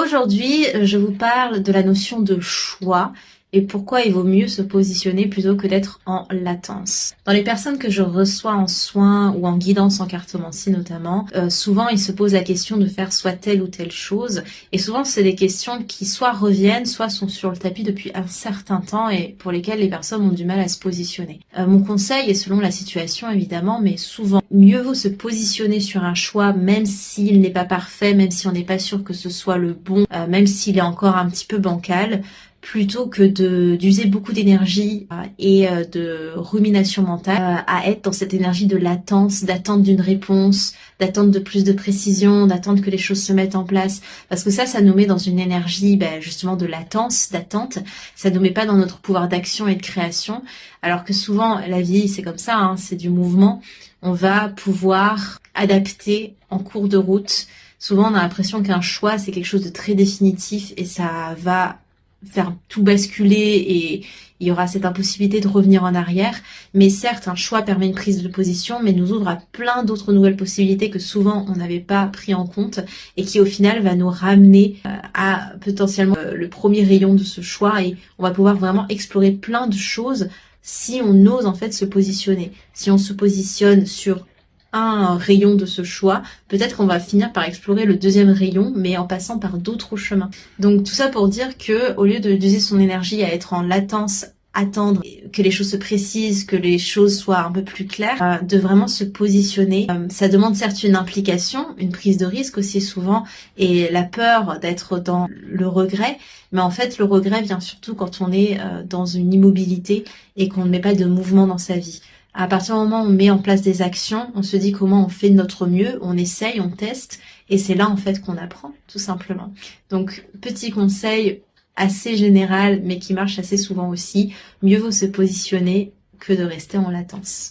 Aujourd'hui, je vous parle de la notion de choix et pourquoi il vaut mieux se positionner plutôt que d'être en latence. Dans les personnes que je reçois en soins ou en guidance en cartomancie notamment, souvent ils se posent la question de faire soit telle ou telle chose, et souvent c'est des questions qui soit reviennent, soit sont sur le tapis depuis un certain temps et pour lesquelles les personnes ont du mal à se positionner. Mon conseil est selon la situation évidemment, mais souvent mieux vaut se positionner sur un choix même s'il n'est pas parfait, même si on n'est pas sûr que ce soit le bon, même s'il est encore un petit peu bancal, plutôt que d'user beaucoup d'énergie et de rumination mentale à être dans cette énergie de latence, d'attente d'une réponse, d'attente de plus de précision, d'attente que les choses se mettent en place. Parce que ça nous met dans une énergie justement de latence, d'attente. Ça nous met pas dans notre pouvoir d'action et de création. Alors que souvent, la vie, c'est comme ça, hein, c'est du mouvement. On va pouvoir adapter en cours de route. Souvent, on a l'impression qu'un choix, c'est quelque chose de très définitif et ça va faire tout basculer et il y aura cette impossibilité de revenir en arrière. Mais certes, un choix permet une prise de position, mais nous ouvre à plein d'autres nouvelles possibilités que souvent on n'avait pas pris en compte et qui au final va nous ramener à potentiellement le premier rayon de ce choix et on va pouvoir vraiment explorer plein de choses si on ose en fait se positionner. Si on se positionne sur un rayon de ce choix, peut-être qu'on va finir par explorer le deuxième rayon, mais en passant par d'autres chemins. Donc tout ça pour dire que au lieu d'user son énergie à être en latence, attendre que les choses se précisent, que les choses soient un peu plus claires, de vraiment se positionner. Ça demande certes une implication, une prise de risque aussi souvent, et la peur d'être dans le regret, mais en fait le regret vient surtout quand on est dans une immobilité et qu'on ne met pas de mouvement dans sa vie. À partir du moment où on met en place des actions, on se dit comment on fait de notre mieux, on essaye, on teste, et c'est là en fait qu'on apprend, tout simplement. Donc, petit conseil assez général, mais qui marche assez souvent aussi, mieux vaut se positionner que de rester en latence.